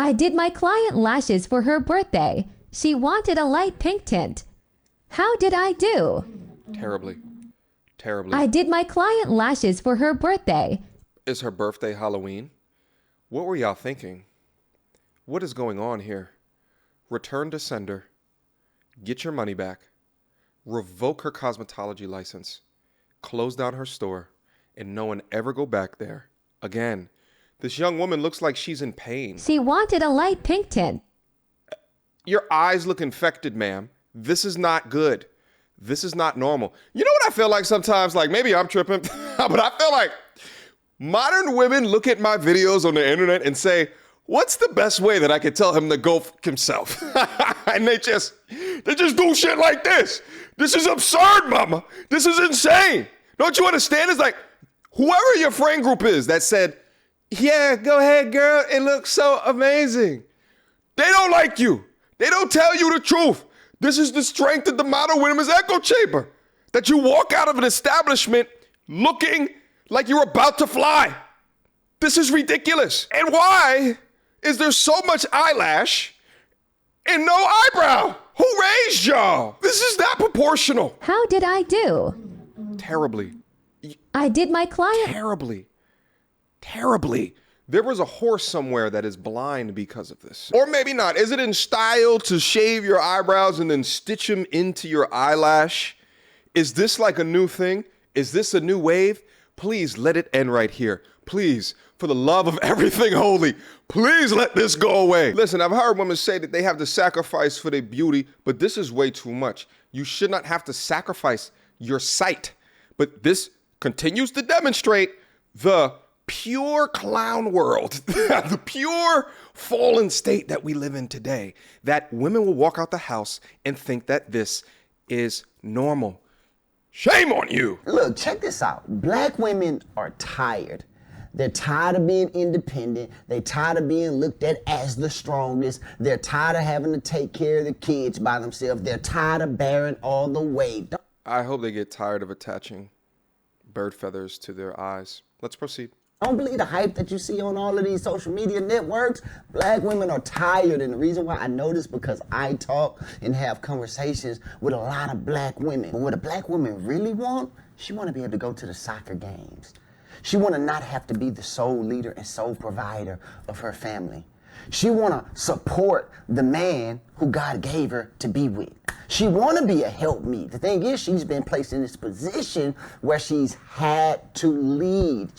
I did my client lashes for her birthday. She wanted a light pink tint. How did I do? Terribly. Terribly. I did my client lashes for her birthday. Is her birthday Halloween? What were y'all thinking? What is going on here? Return to sender. Get your money back. Revoke her cosmetology license. Close down her store. And no one ever go back there again. This young woman looks like she's in pain. She wanted a light pink tint. Your eyes look infected, ma'am. This is not good. This is not normal. You know what I feel like sometimes? Like, maybe I'm tripping, but I feel like modern women look at my videos on the internet and say, what's the best way that I could tell him to go fuck himself? And they just do shit like this. This is absurd, mama. This is insane. Don't you understand? It's like, whoever your friend group is that said, yeah, go ahead, girl. It looks so amazing. They don't like you. They don't tell you the truth. This is the strength of the modern women's echo chamber. That you walk out of an establishment looking like you're about to fly. This is ridiculous. And why is there so much eyelash and no eyebrow? Who raised y'all? This is not proportional. How did I do? Terribly. I did my client. Terribly. Terribly. There was a horse somewhere that is blind because of this. Or maybe not. Is it in style to shave your eyebrows and then stitch them into your eyelash? Is this like a new thing? Is this a new wave? Please let it end right here. Please, for the love of everything holy, please let this go away. Listen, I've heard women say that they have to sacrifice for their beauty, but this is way too much. You should not have to sacrifice your sight. But this continues to demonstrate the pure clown world, the pure fallen state that we live in today, that women will walk out the house and think that this is normal. Shame on you. Look, check this out. Black women are tired. They're tired of being independent. They're tired of being looked at as the strongest. They're tired of having to take care of the kids by themselves. They're tired of bearing all the weight. I hope they get tired of attaching bird feathers to their eyes. Let's proceed. Don't believe the hype that you see on all of these social media networks. Black women are tired, and the reason why I know this because I talk and have conversations with a lot of black women. But what a black woman really want, she want to be able to go to the soccer games. She want to not have to be the sole leader and sole provider of her family. She want to support the man who God gave her to be with. She want to be a helpmeet. The thing is, she's been placed in this position where she's had to lead.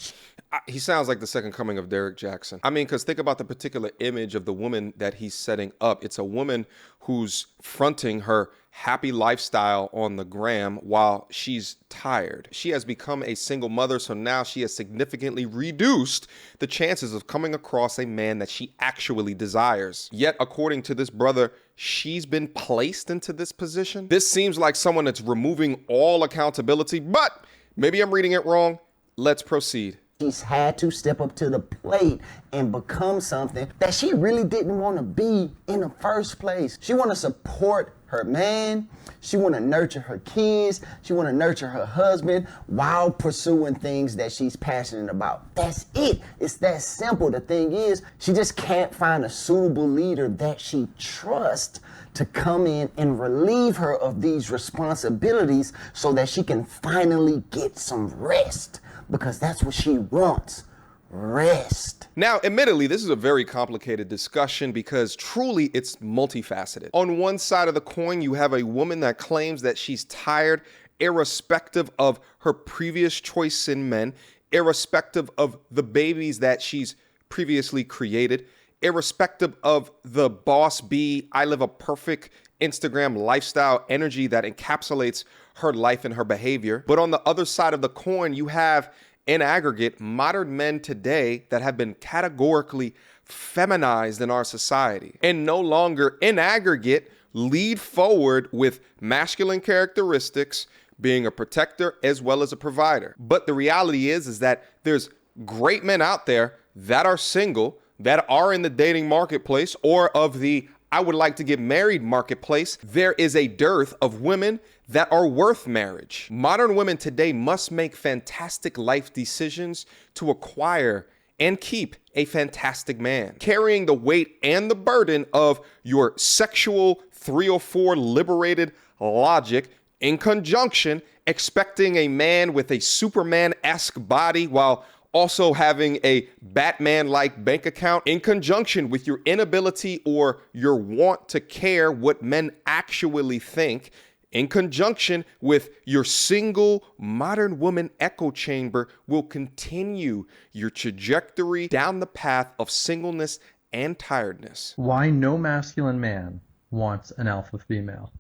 He sounds like the second coming of Derek Jackson. I mean, because think about the particular image of the woman that he's setting up. It's a woman who's fronting her happy lifestyle on the gram while she's tired. She has become a single mother, so now she has significantly reduced the chances of coming across a man that she actually desires. Yet, according to this brother, she's been placed into this position. This seems like someone that's removing all accountability, but maybe I'm reading it wrong. Let's proceed. She's had to step up to the plate and become something that she really didn't want to be in the first place. She want to support her man. She want to nurture her kids. She want to nurture her husband while pursuing things that she's passionate about. That's it. It's that simple. The thing is, she just can't find a suitable leader that she trusts to come in and relieve her of these responsibilities so that she can finally get some rest. Because that's what she wants, rest. Now, admittedly, this is a very complicated discussion because truly it's multifaceted. On one side of the coin, you have a woman that claims that she's tired, irrespective of her previous choice in men, irrespective of the babies that she's previously created, irrespective of the boss bee, I live a perfect Instagram lifestyle energy that encapsulates her life and her behavior. But on the other side of the coin, you have, in aggregate, modern men today that have been categorically feminized in our society and no longer, in aggregate, lead forward with masculine characteristics, being a protector as well as a provider. But the reality is that there's great men out there that are single, that are in the dating marketplace or of the I would like to get married marketplace. There is a dearth of women that are worth marriage. Modern women today must make fantastic life decisions to acquire and keep a fantastic man. Carrying the weight and the burden of your sexual 304 liberated logic in conjunction, expecting a man with a Superman-esque body while also having a Batman-like bank account, in conjunction with your inability or your want to care what men actually think, in conjunction with your single modern woman echo chamber, will continue your trajectory down the path of singleness and tiredness. Why no masculine man wants an alpha female?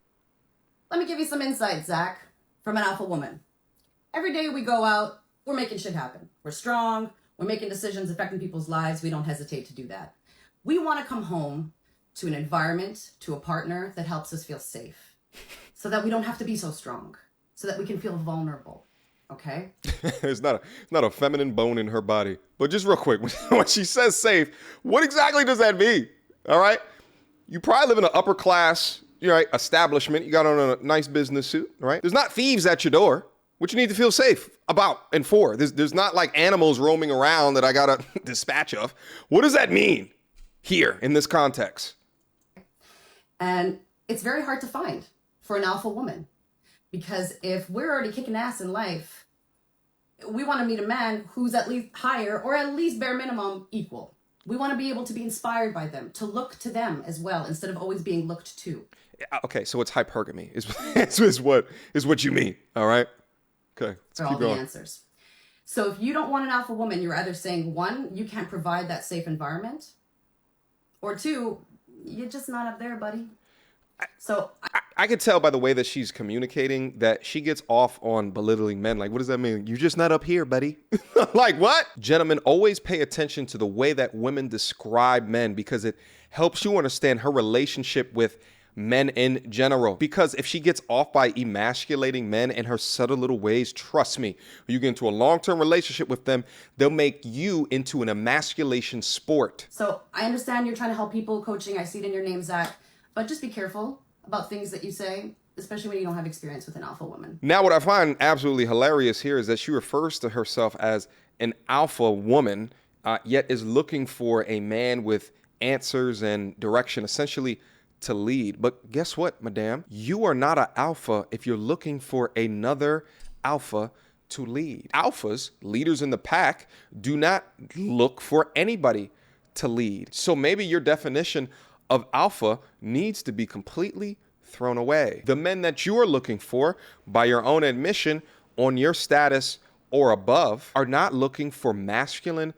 Let me give you some insight, Zach, from an alpha woman. Every day we go out, we're making shit happen. We're strong. We're making decisions affecting people's lives. We don't hesitate to do that. We want to come home to an environment, to a partner that helps us feel safe so that we don't have to be so strong, so that we can feel vulnerable. Okay? It's not a feminine bone in her body. But just real quick, when she says safe, what exactly does that mean? All right? You probably live in an upper class, establishment. You got on a nice business suit, right? There's not thieves at your door, which you need to feel safe about and for. There's not like animals roaming around that I gotta dispatch of. What does that mean here in this context? And it's very hard to find for an alpha woman, because if we're already kicking ass in life, we want to meet a man who's at least higher, or at least bare minimum equal. We want to be able to be inspired by them, to look to them as well, instead of always being looked to. Okay, so it's hypergamy is what you mean, all right? Okay, let's keep going. The answers. So if you don't want an alpha woman, you're either saying, one, you can't provide that safe environment, or two, you're just not up there, buddy. So I could tell by the way that she's communicating that she gets off on belittling men. Like, what does that mean? You're just not up here, buddy. Like, what? Gentlemen, always pay attention to the way that women describe men, because it helps you understand her relationship with men in general. Because if she gets off by emasculating men in her subtle little ways, trust me, when you get into a long-term relationship with them, they'll make you into an emasculation sport. So I understand you're trying to help people, coaching. I see it in your name, Zach. But just be careful about things that you say, especially when you don't have experience with an alpha woman. Now, what I find absolutely hilarious here is that she refers to herself as an alpha woman, yet is looking for a man with answers and direction, essentially to lead. But guess what, madame? You are not an alpha if you're looking for another alpha to lead. Alphas, leaders in the pack, do not look for anybody to lead. So maybe your definition of alpha needs to be completely thrown away. The men that you are looking for, by your own admission, on your status or above, are not looking for masculine,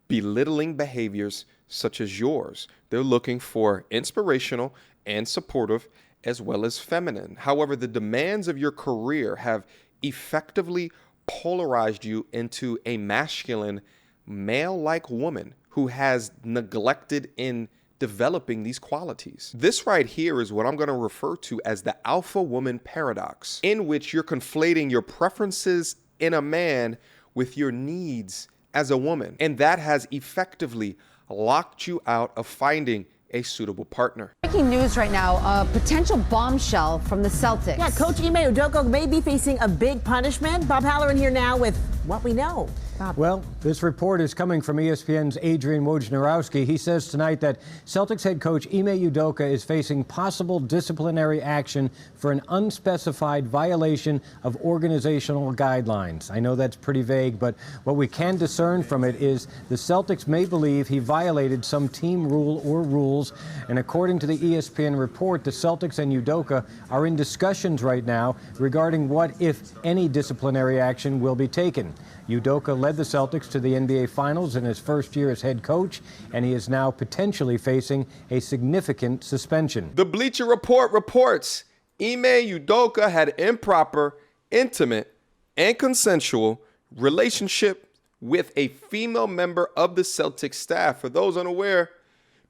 belittling behaviors such as yours. They're looking for inspirational and supportive, as well as feminine. However, the demands of your career have effectively polarized you into a masculine, male-like woman who has neglected in developing these qualities. This right here is what I'm going to refer to as the alpha woman paradox, in which you're conflating your preferences in a man with your needs as a woman. And that has effectively locked you out of finding a suitable partner. Breaking news right now, a potential bombshell from the Celtics. Yeah, Coach Ime Udoka may be facing a big punishment. Bob Halloran here now with what we know. Bob. Well, this report is coming from ESPN's Adrian Wojnarowski. He says tonight that Celtics head coach Ime Udoka is facing possible disciplinary action for an unspecified violation of organizational guidelines. I know that's pretty vague, but what we can discern from it is the Celtics may believe he violated some team rule or rules. And according to the ESPN report, the Celtics and Udoka are in discussions right now regarding what, if any, disciplinary action will be taken. Udoka led the Celtics to the NBA Finals in his first year as head coach, and he is now potentially facing a significant suspension. The Bleacher Report reports Ime Udoka had improper, intimate, and consensual relationship with a female member of the Celtics staff. For those unaware,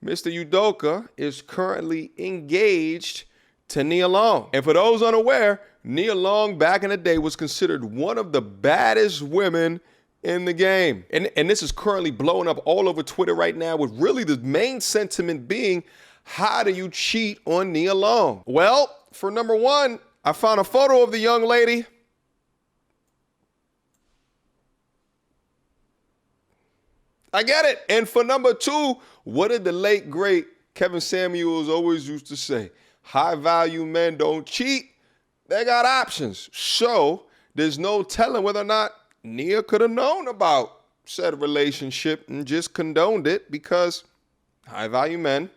Mr. Udoka is currently engaged to Nia Long. And for those unaware, Nia Long back in the day was considered one of the baddest women in the game. And this is currently blowing up all over Twitter right now, with really the main sentiment being, how do you cheat on Nia Long? Well, for number one, I found a photo of the young lady. I get it. And for number 2, what did the late, great Kevin Samuels always used to say? High-value men don't cheat. They got options. So there's no telling whether or not Nia could have known about said relationship and just condoned it because high-value men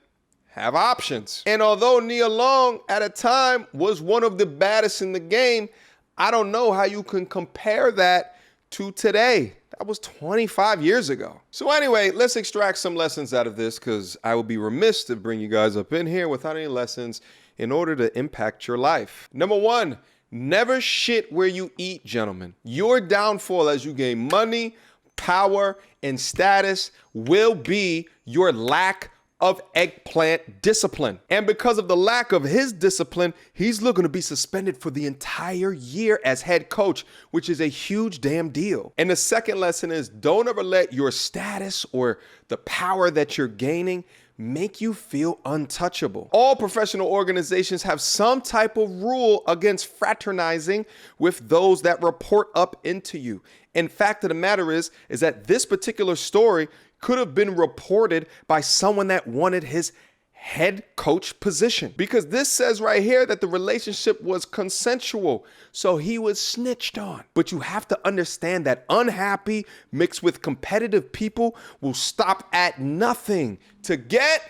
have options. And although Nia Long at a time was one of the baddest in the game, I don't know how you can compare that to today. That was 25 years ago. So anyway, let's extract some lessons out of this because I would be remiss to bring you guys up in here without any lessons in order to impact your life. Number 1, never shit where you eat, gentlemen. Your downfall as you gain money, power, and status will be your lack of eggplant discipline. And because of the lack of his discipline, he's looking to be suspended for the entire year as head coach, which is a huge damn deal. And the second lesson is don't ever let your status or the power that you're gaining make you feel untouchable. All professional organizations have some type of rule against fraternizing with those that report up into you. And fact of the matter is that this particular story could have been reported by someone that wanted his head coach position, because this says right here that the relationship was consensual. So he was snitched on. But you have to understand that unhappy mixed with competitive people will stop at nothing to get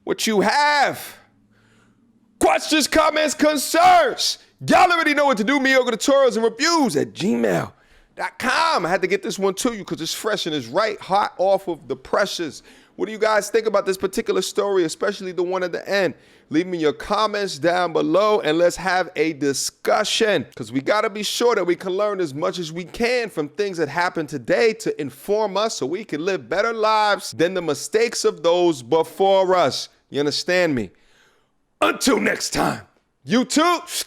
what you have. Questions, comments, concerns. Y'all already know what to do. Mediocre tutorials and reviews at gmail.com. I had to get this one to you because it's fresh and it's right hot off of the presses. What do you guys think about this particular story, especially the one at the end? Leave me your comments down below and let's have a discussion, because we got to be sure that we can learn as much as we can from things that happen today to inform us so we can live better lives than the mistakes of those before us. You understand me? Until next time, YouTube.